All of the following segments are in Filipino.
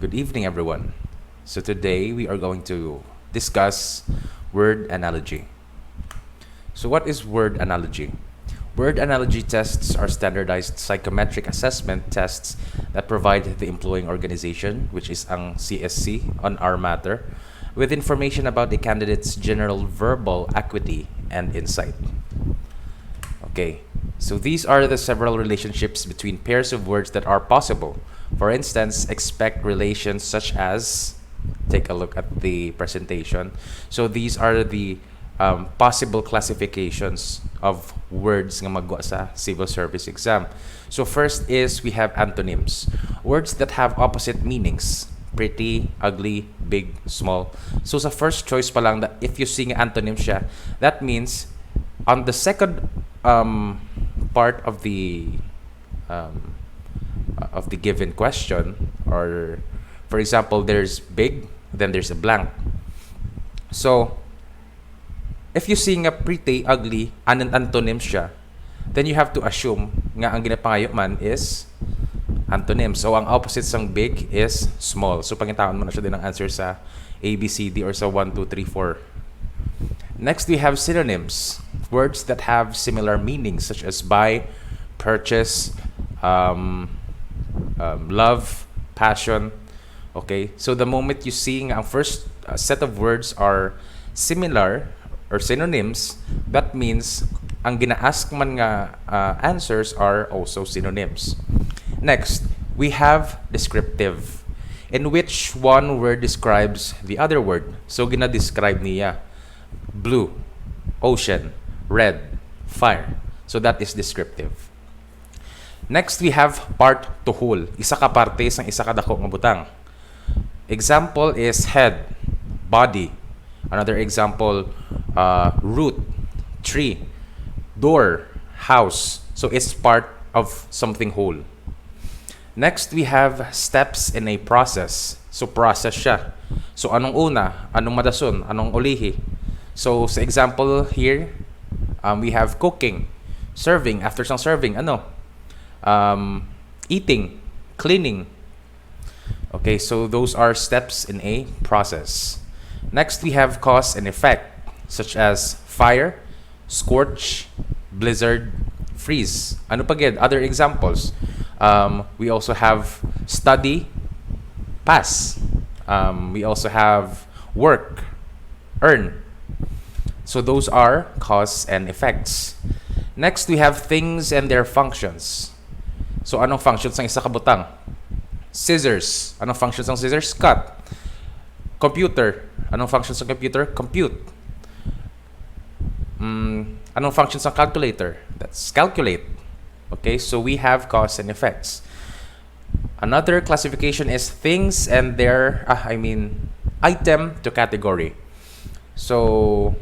Good evening, everyone. So today we are going to discuss word analogy. So what is word analogy? Word analogy tests are standardized psychometric assessment tests that provide the employing organization, which is ang CSC on our matter, with information about the candidate's general verbal acuity and insight. Okay, so these are the several relationships between pairs of words that are possible. For instance, expect relations such as, take a look at the presentation. So these are the possible classifications of words nga magwa sa civil service exam. So first is we have antonyms. Words that have opposite meanings. Pretty, ugly, big, small. So sa first choice pa lang, if you see antonym siya, that means on the second part of the given question, or for example, there's big, then there's a blank. So if you see nga pretty, ugly, antonym siya, then you have to assume nga ang ginapangayo man is antonym. So ang opposite sang big is small. So pangitaon mo na siya din ang answer sa A, B, C, D or sa 1, 2, 3, 4. Next, we have synonyms. Words that have similar meanings such as buy, purchase, love, passion. Okay, so the moment you see ang first set of words are similar or synonyms, that means ang gina-ask man nga answers are also synonyms. Next, we have descriptive, in which one word describes the other word. So gina-describe niya blue, ocean, red, fire. So that is descriptive. Next, we have part to whole. Isa ka parte sang isa ka dako nga butang. Example is head, body. Another example, root, tree, door, house. So it's part of something whole. Next, we have steps in a process. So process siya. So anong una, anong madason, anong ulihi. So sa example here, we have cooking, serving, after sang serving, eating, cleaning. Okay, so those are steps in a process. Next, we have cause and effect, such as fire, scorch, blizzard, freeze. Ano pa gid? Other examples. We also have study, pass. We also have work, earn. So those are cause and effects. Next, we have things and their functions. So anong functions ng isa ka butang? Scissors. Anong functions ng scissors? Cut. Computer. Anong functions ng computer? Compute. Anong functions ng calculator? That's calculate. Okay, so we have cause and effects. Another classification is things and their, item to category. So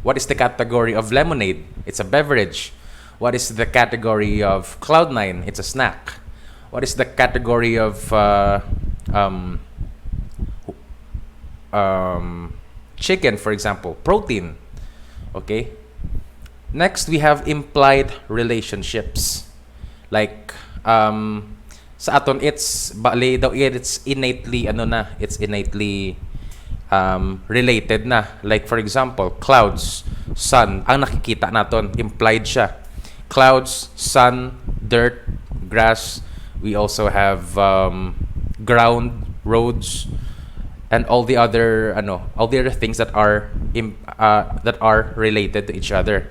what is the category of lemonade? It's a beverage. What is the category of Cloud9? It's a snack. What is the category of chicken, for example? Protein. Okay. Next, we have implied relationships. Like, sa aton, it's innately, it's innately related na. Like for example, clouds, sun, ang nakikita naton, implied siya. Clouds, sun, dirt, grass. We also have ground, roads, and all the other things that are related to each other.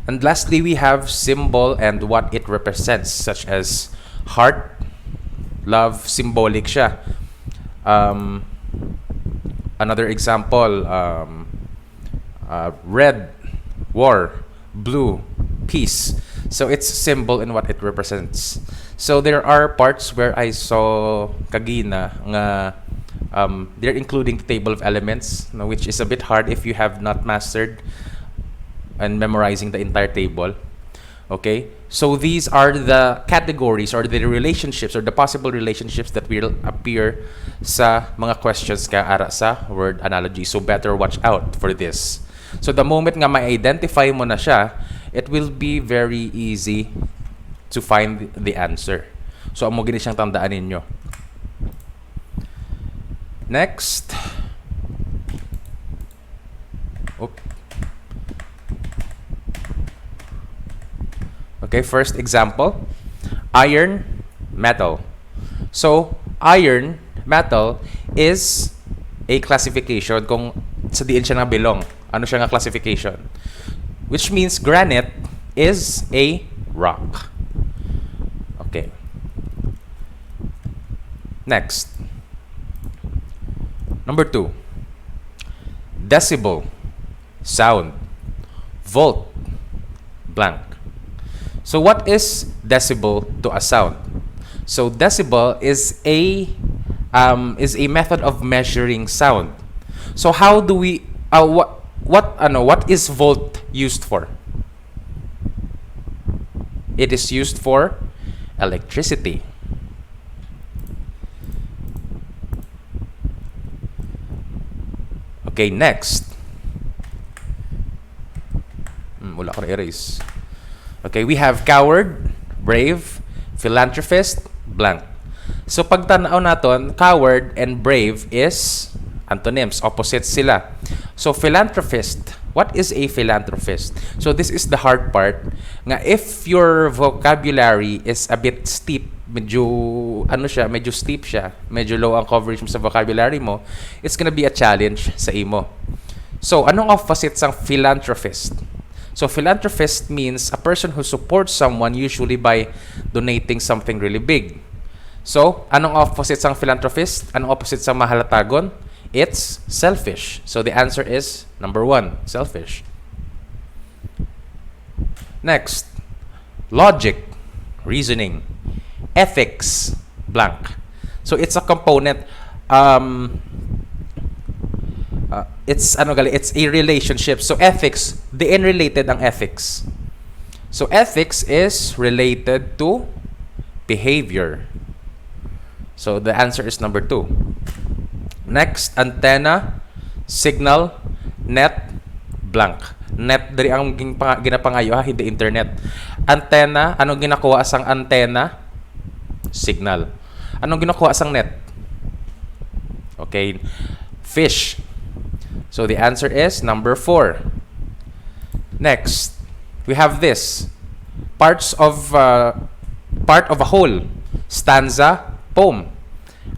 And lastly, we have symbol and what it represents, such as heart, love, symbolic siya. Another example, red, war, blue, peace. So it's symbol and what it represents. So there are parts where I saw kagina nga they're including the table of elements, which is a bit hard if you have not mastered and memorizing the entire table. Okay, so these are the categories or the relationships or the possible relationships that will appear sa mga questions ka ara sa word analogy. So better watch out for this. So the moment nga ma-identify mo na siya, it will be very easy to find the answer. So amo gini siyang tandaan ninyo. Next. Okay, first example. Iron, metal. So, iron, metal is a classification kung sa diin siya nabilong. Ano siya nga classification? Which means granite is a rock. Okay. Next. Number 2. Decibel, sound. Volt, blank. So what is decibel to a sound? So decibel is a method of measuring sound. So how do we what is volt used for? It is used for electricity. Okay, next. Wala ko na erase. Okay, we have coward, brave, philanthropist, blank. So pag tanaw naton, coward and brave is antonyms, opposites sila. So philanthropist, what is a philanthropist? So this is the hard part. Nga if your vocabulary is a bit steep, medyo steep siya, medyo low ang coverage mo sa vocabulary mo, it's gonna be a challenge sa imo. So anong opposite sang philanthropist? So philanthropist means a person who supports someone usually by donating something really big. So, anong opposite sang philanthropist? Anong opposite sang mahalatagon? It's selfish. So the answer is number 1, selfish. Next, logic, reasoning, ethics, blank. So it's a component. It's a relationship. So ethics, diin related ang ethics. So ethics is related to behavior. So the answer is number 2. Next, antenna, signal, net, blank. Net diri ang ginapangayo ha, hindi internet. Antenna, anong ginakuha sang antenna? Signal. Anong ginakuha sang net? Okay, fish. So the answer is number 4. Next, we have this. Part of a whole. Stanza, poem.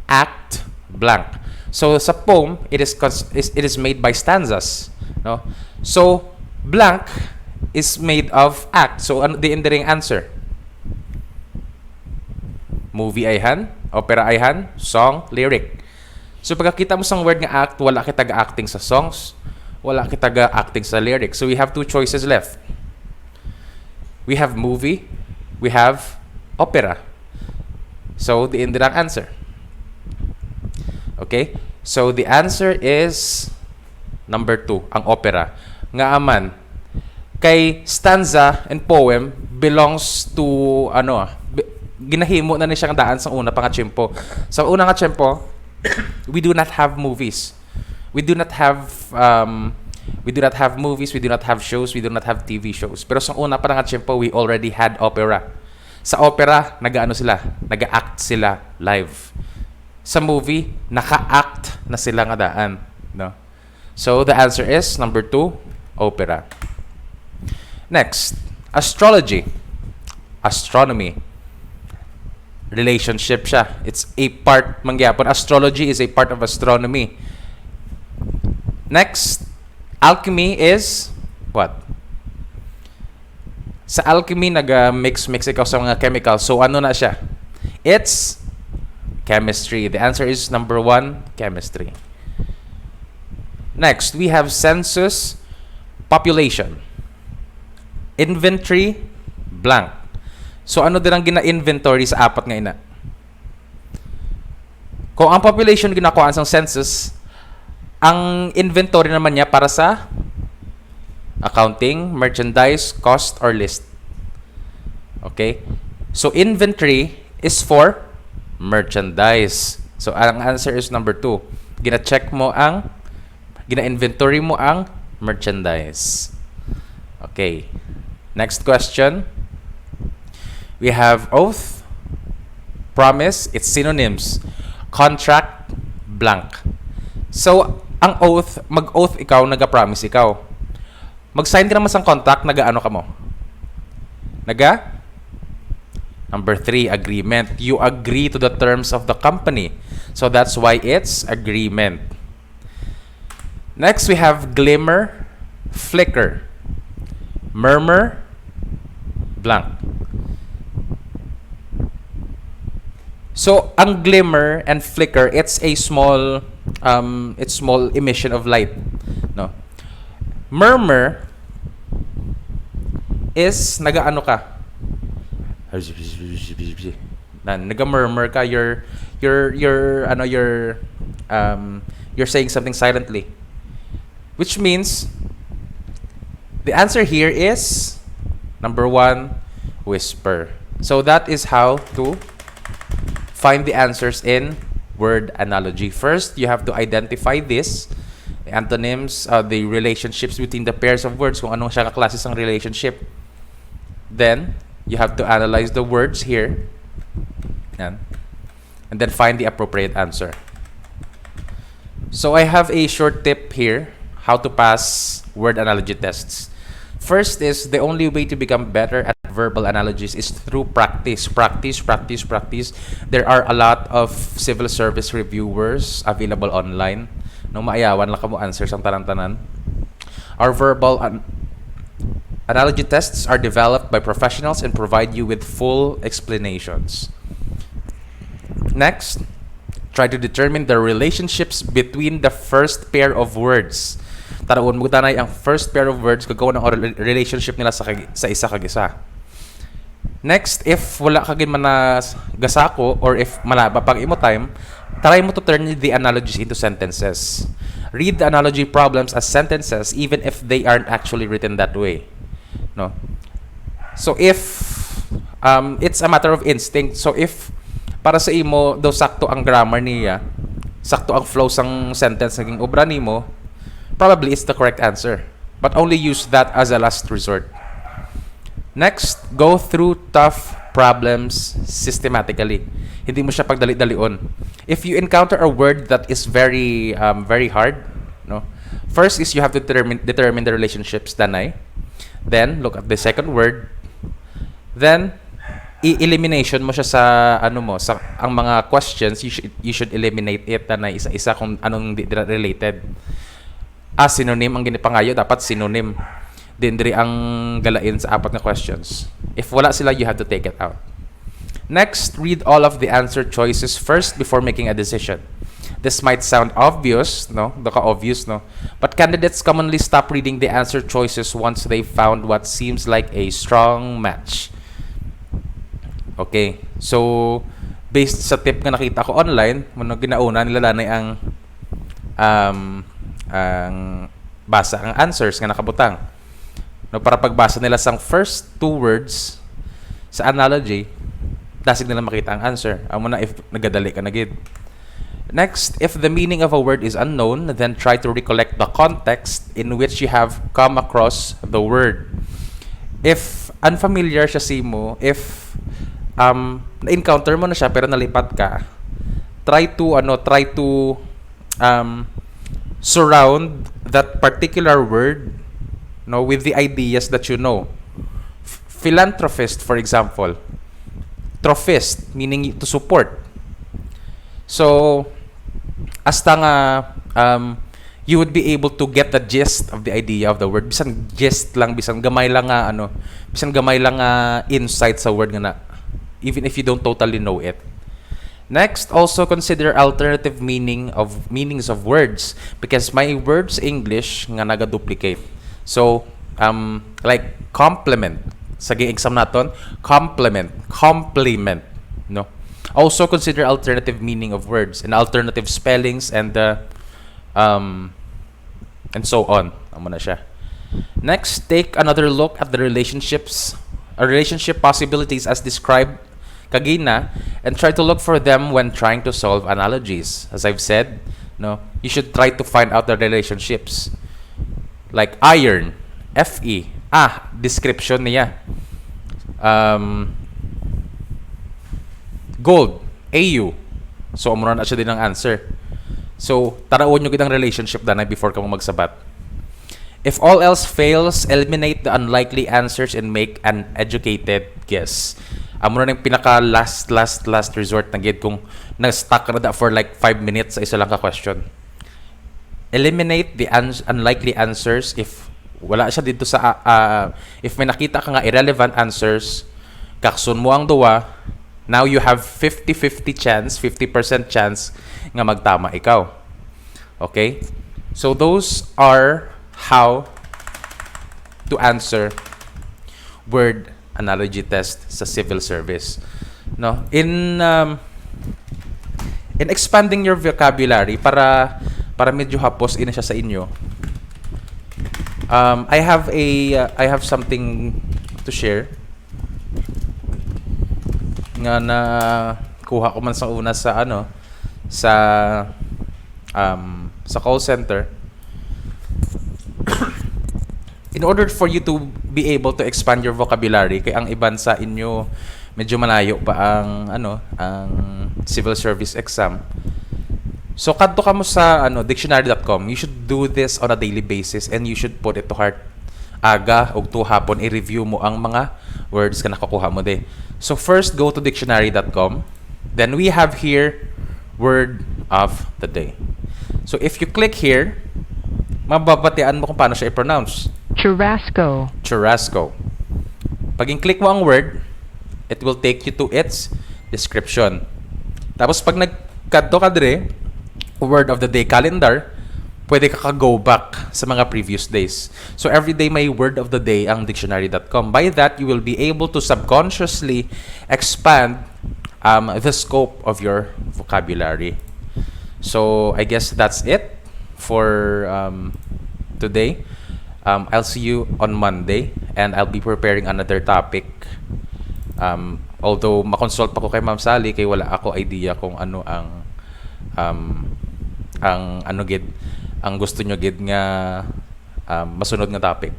Act, blank. So sa poem, it is made by stanzas, no? So blank is made of act. So ano di ring answer? Movie ayhan, opera ayhan, song, lyric. So pagkakita mo sang word nga act, wala kita ga-acting sa songs, wala kita ga-acting sa lyrics. So we have 2 choices left. We have movie, we have opera. So the indirang answer. Okay? So the answer is number 2, ang opera. Nga aman, kay stanza and poem belongs to ginahimo na ni siyang daan sa una pa nga tiyempo. Sa una nga tiyempo, we do not have movies. We do not have movies, we do not have shows, we do not have TV shows. Pero sa una pa nga tiyempo, we already had opera. Sa opera, nag-act sila live. Sa movie, naka-act na sila nga daan, no? So the answer is number 2, opera. Next, astrology, astronomy. Relationship siya. It's a part mangyapon. Astrology is a part of astronomy. Next, alchemy is what? Sa alchemy mix ikaw sa mga chemicals. So ano na siya? It's chemistry. The answer is number 1, chemistry. Next, we have census, population. Inventory, blank. So ano din ang gina-inventory sa apat nga ina? Kung ang population ginakuha sa census, ang inventory naman niya para sa accounting, merchandise, cost, or list. Okay? So inventory is for merchandise. So ang answer is number 2. Gina-inventory mo ang merchandise. Okay. Next question. We have oath, promise, it's synonyms. Contract, blank. So, ang oath, mag-oath ikaw, nag-promise ikaw. Mag-sign ka naman sa contract, nag-ano ka mo? Number 3, agreement. You agree to the terms of the company. So, that's why it's agreement. Next, we have glimmer, flicker, murmur, blank. So, ang glimmer and flicker, it's a small emission of light, no? Murmur is nagaano ka? Naga-murmur ka, you're saying something silently. Which means the answer here is number 1, whisper. So that is how to find the answers in word analogy. First, you have to identify this, the antonyms, the relationships between the pairs of words, kung anong siya kaklase ng relationship. Then, you have to analyze the words here. Yan. And then find the appropriate answer. So I have a short tip here, how to pass word analogy tests. First is, the only way to become better at verbal analogies is through practice. Practice. There are a lot of civil service reviewers available online. No, maayawan lang ka mo answers ang tanan-tanan. Our verbal analogy tests are developed by professionals and provide you with full explanations. Next, try to determine the relationships between the first pair of words. Taraon mo tanay ang first pair of words gagawa ng relationship nila sa isa kag isa. Next, if wala kagin man na gasako or if malaba pag imo time, try mo to turn the analogies into sentences. Read the analogy problems as sentences even if they aren't actually written that way. No. So if it's a matter of instinct. So if para sa imo daw sakto ang grammar niya, sakto ang flow sang sentence naging obra nimo, probably it's the correct answer. But only use that as a last resort. Next, go through tough problems systematically. Hindi mo siya pagdali-dalion. If you encounter a word that is very hard, no? First is you have to determine the relationships, danay. Then look at the second word. Then i-elimination mo siya sa sa ang mga questions, you should eliminate it danay isa-isa kung anong related. Synonym ang ginipangayo, dapat synonym. Dindri ang galain sa apat na questions. If wala sila, you have to take it out. Next, read all of the answer choices first before making a decision. This might sound obvious, no? Obvious, no? But candidates commonly stop reading the answer choices once they found what seems like a strong match. Okay. So, based sa tip nga nakita ko online, muna ginauna nila lanay ang basa ang answers nga nakabutang. No, para pagbasa nila sang first 2 words sa analogy, dasig nila makita ang answer. Amo na if nagadali ka na gid. Next, if the meaning of a word is unknown, then try to recollect the context in which you have come across the word. If unfamiliar siya sa mo, if na-encounter mo na siya pero nalipat ka, try to surround that particular word, no, with the ideas that you know. Philanthropist, for example. Trophist, meaning to support. So, hasta nga you would be able to get the gist of the idea of the word. Bisan gist lang, bisan gamay lang insight sa word nga na, even if you don't totally know it. Next, also consider alternative meanings of words, because my words English nga naga-duplicate. So, like complement. Sa exam naton, compliment, no? Also consider alternative meaning of words and alternative spellings and so on. Amo na siya. Next, take another look at the relationship possibilities as described kagina and try to look for them when trying to solve analogies. As I've said, no, you should try to find out the relationships. Like iron, FE. Description niya. Gold, AU. So, muna na siya din ang answer. So, taraon nyo gid ang relationship danay before ka mo magsabat. If all else fails, eliminate the unlikely answers and make an educated guess. Amo na yung pinaka last resort na gid kung na-stuck na da for like 5 minutes sa isa lang ka question. Eliminate the unlikely answers. If wala siya dito sa if may nakita ka nga irrelevant answers, kaksun mo ang duwa, now you have 50-50 chance, 50% chance nga magtama ikaw. Okay? So those are how to answer word analogy test sa civil service. No? In expanding your vocabulary para medyo hapos ina siya sa inyo. I have something to share nga na kuha ko man sa una sa sa call center. In order for you to be able to expand your vocabulary, kay ang iban sa inyo medyo malayo pa ang ang civil service exam. So kadto ka mo sa dictionary.com. You should do this on a daily basis and you should put it to heart. Aga ug tuhapon i-review mo ang mga words ka nakukuha mo de. So first go to dictionary.com. Then we have here word of the day. So if you click here, mababatian mo kung paano siya i-pronounce. Churrasco. Churrasco. Pag in-click mo ang word, it will take you to its description. Tapos pag nagkadto ka dire, word of the day calendar, pwede ka go back sa mga previous days. So every day may word of the day ang dictionary.com. By that, you will be able to subconsciously expand the scope of your vocabulary. So I guess that's it for today. I'll see you on Monday and I'll be preparing another topic. Although makonsult pa ko kay Ma'am Sally kay wala ako idea kung ano ang gusto nyo gid nga masunod nga topic.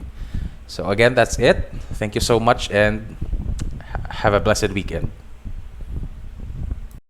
So again, that's it. Thank you so much and have a blessed weekend.